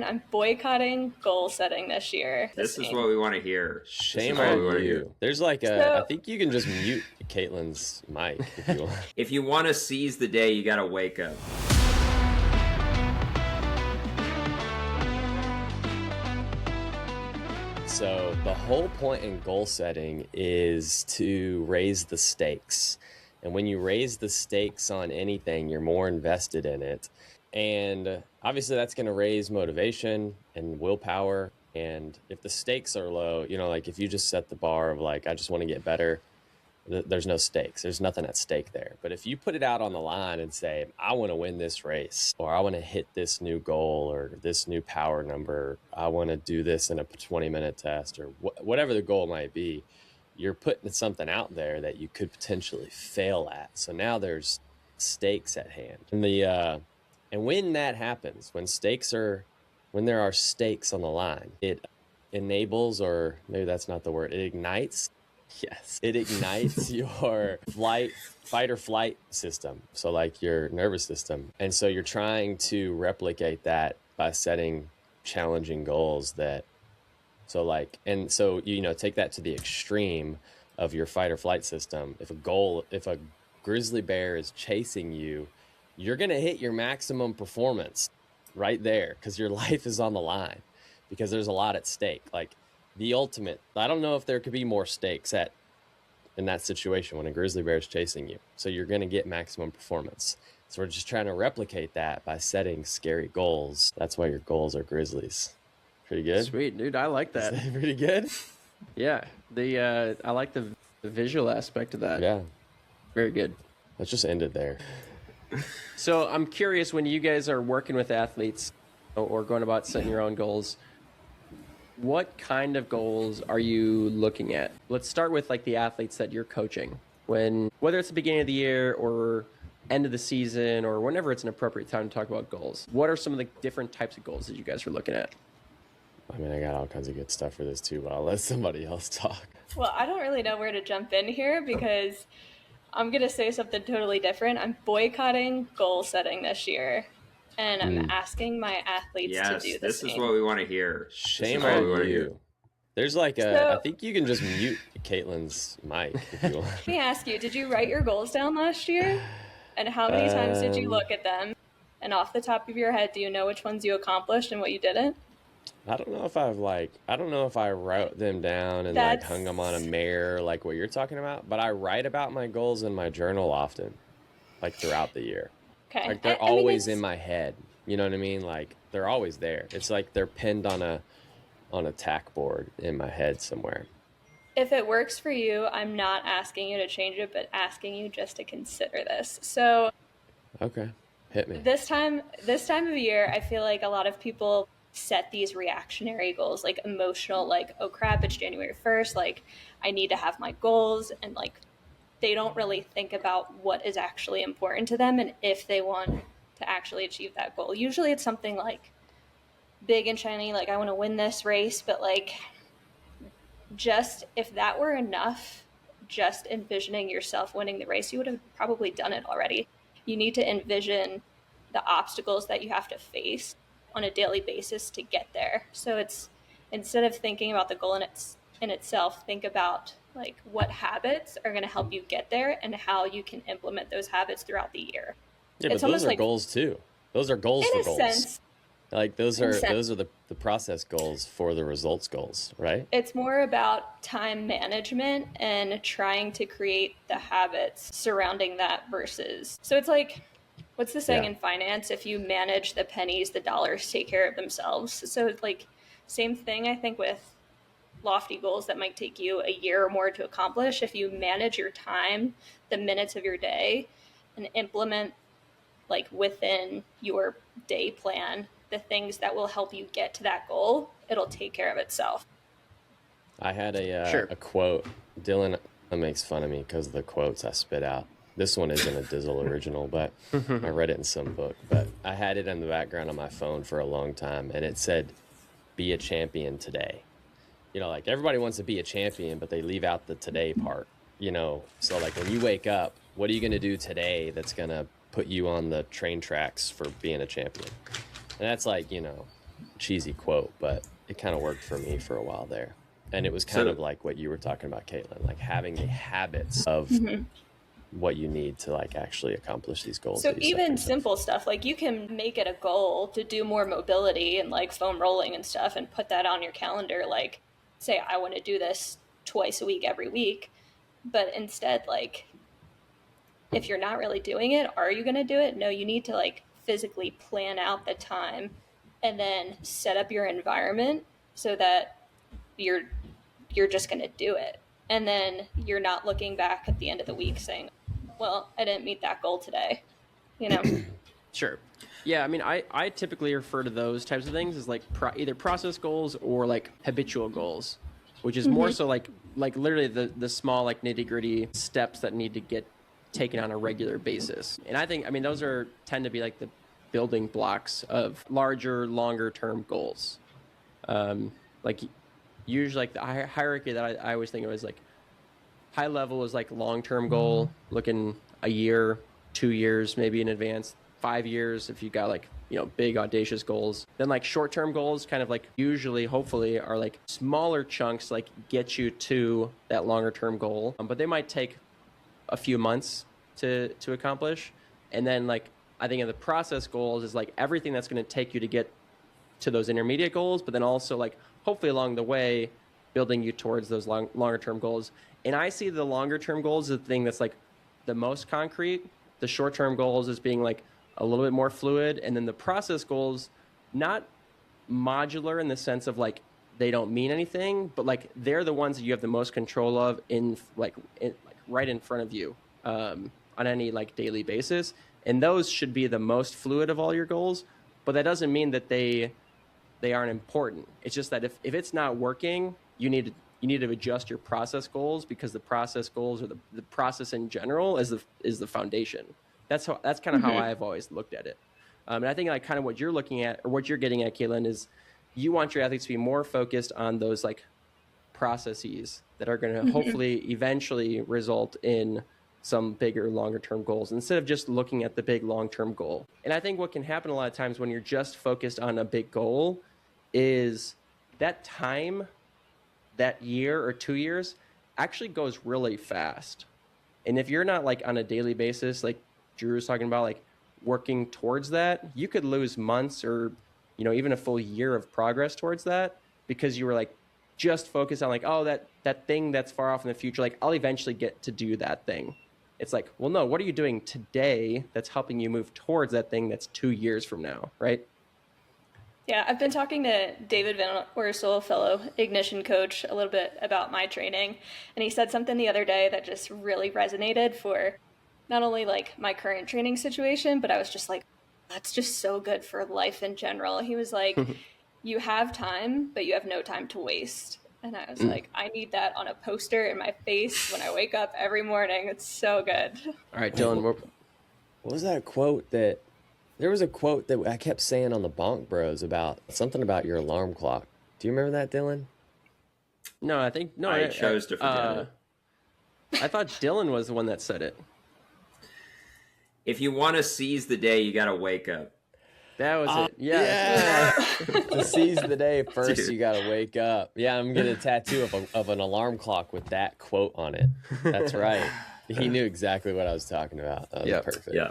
I'm boycotting goal setting this year. This is what we want to hear. Shame on you. There's like I think you can just mute Caitlin's mic if you want. If you want to seize the day, you got to wake up. So the whole point in goal setting is to raise the stakes. And when you raise the stakes on anything, you're more invested in it. And obviously that's going to raise motivation and willpower. And if the stakes are low, like if you just set the bar of like, I just want to get better, there's no stakes. There's nothing at stake there. But if you put it out on the line and say, I want to win this race, or I want to hit this new goal or this new power number, I want to do this in a 20-minute test, or whatever the goal might be, you're putting something out there that you could potentially fail at. So now there's stakes at hand. And when that happens, when there are stakes on the line, it enables, or maybe that's not the word, it ignites. Yes, it ignites your fight or flight system. So like your nervous system. And so you're trying to replicate that by setting challenging goals take that to the extreme of your fight or flight system. If a grizzly bear is chasing you, you're going to hit your maximum performance right there because your life is on the line, because there's a lot at stake. Like the ultimate, I don't know if there could be more stakes in that situation when a grizzly bear is chasing you. So you're going to get maximum performance. So we're just trying to replicate that by setting scary goals. That's why your goals are grizzlies. Pretty good. Sweet, dude. I like that. Is that pretty good? Yeah. I like the visual aspect of that. Yeah. Very good. Let's just end it there. So I'm curious, when you guys are working with athletes or going about setting your own goals, what kind of goals are you looking at? Let's start with like the athletes that you're coaching. Whether it's the beginning of the year or end of the season or whenever it's an appropriate time to talk about goals, what are some of the different types of goals that you guys are looking at? I mean, I got all kinds of good stuff for this too, but I'll let somebody else talk. Well, I don't really know where to jump in here because I'm going to say something totally different. I'm boycotting goal setting this year, and I'm asking my athletes to do the this same. is what we want to hear. Shame on you. There's I think you can just mute Caitlin's mic if you want. Let me ask you, did you write your goals down last year? And how many times did you look at them? And off the top of your head, do you know which ones you accomplished and what you didn't? I don't know if I wrote them down and hung them on a mirror like what you're talking about, but I write about my goals in my journal often, like throughout the year. Okay. Like they're always in my head. You know what I mean? Like they're always there. It's like they're pinned on a tack board in my head somewhere. If it works for you, I'm not asking you to change it, but asking you just to consider this. So okay, hit me. This time of year, I feel like a lot of people set these reactionary goals, like emotional, like, oh crap, it's January 1st, like I need to have my goals, and like they don't really think about what is actually important to them and if they want to actually achieve that goal. Usually it's something like big and shiny, like I want to win this race, but like just if that were enough, just envisioning yourself winning the race, you would have probably done it already. You need to envision the obstacles that you have to face on a daily basis to get there. So it's, instead of thinking about the goal in itself, think about like what habits are going to help you get there and how you can implement those habits throughout the year. Yeah, but those are goals too. Those are goals for goals. Sense. Like those are the process goals for the results goals, right? It's more about time management and trying to create the habits surrounding that versus, so it's like, what's the saying in finance? If you manage the pennies, the dollars take care of themselves. So it's like same thing, I think, with lofty goals that might take you a year or more to accomplish. If you manage your time, the minutes of your day, and implement like within your day plan the things that will help you get to that goal, it'll take care of itself. I had a quote. Dylan makes fun of me because of the quotes I spit out. This one isn't a Dizzle original, but I read it in some book. But I had it in the background on my phone for a long time, and it said, be a champion today. Like everybody wants to be a champion, but they leave out the today part, So like when you wake up, what are you going to do today that's going to put you on the train tracks for being a champion? And that's like, cheesy quote, but it kind of worked for me for a while there. And it was kind of like what you were talking about, Caitlin, like having the habits of what you need to like actually accomplish these goals. So even simple stuff, like you can make it a goal to do more mobility and like foam rolling and stuff and put that on your calendar. Like say, I want to do this twice a week, every week. But instead, like if you're not really doing it, are you going to do it? No, you need to like physically plan out the time and then set up your environment so that you're just going to do it. And then you're not looking back at the end of the week saying, well, I didn't meet that goal today, you know? Sure. Yeah, I mean, I typically refer to those types of things as like either process goals or like habitual goals, which is more so like literally the small like nitty gritty steps that need to get taken on a regular basis. And I think, I mean, those tend to be like the building blocks of larger, longer term goals. Like usually like the hierarchy that I always think of is like high level is like long-term goal, looking a year, 2 years, maybe in advance, 5 years if you got like, you know, big audacious goals. Then like short-term goals kind of like usually, hopefully are like smaller chunks, like get you to that longer term goal. But they might take a few months to accomplish. And then like, I think in the process goals is like everything that's going to take you to get to those intermediate goals, but then also like hopefully along the way, building you towards those longer term goals. And I see the longer term goals as the thing that's like the most concrete. The short term goals as being like a little bit more fluid. And then the process goals, not modular in the sense of like they don't mean anything, but like they're the ones that you have the most control of in right in front of you on any like daily basis. And those should be the most fluid of all your goals. But that doesn't mean that they aren't important. It's just that if it's not working, you need to adjust your process goals, because the process goals or the process in general is the foundation. That's kind of how I've always looked at it. And I think like kind of what you're looking at or what you're getting at, Caitlin, is you want your athletes to be more focused on those like processes that are going to hopefully eventually result in some bigger, longer term goals instead of just looking at the big long-term goal. And I think what can happen a lot of times when you're just focused on a big goal is that time, that year or 2 years actually goes really fast. And if you're not like on a daily basis, like Drew was talking about, like working towards that, you could lose months or, you know, even a full year of progress towards that because you were like just focused on like, oh, that thing that's far off in the future, like I'll eventually get to do that thing. It's like, well, no, what are you doing today that's helping you move towards that thing that's 2 years from now, right? Yeah, I've been talking to David Van Oersel, fellow Ignition coach, a little bit about my training. And he said something the other day that just really resonated for not only like my current training situation, but I was just like, that's just so good for life in general. He was like, you have time, but you have no time to waste. And I was like, I need that on a poster in my face when I wake up every morning. It's so good. All right, Dylan. What was that quote that... There was a quote that I kept saying on the Bonk Bros about something about your alarm clock. Do you remember that, Dylan? No, I chose to forget it. I thought Dylan was the one that said it. If you want to seize the day, you got to wake up. That was it. Yeah. To seize the day first, Dude. you got to wake up. Yeah, I'm getting a tattoo of an alarm clock with that quote on it. That's right. He knew exactly what I was talking about. That was perfect. Yeah.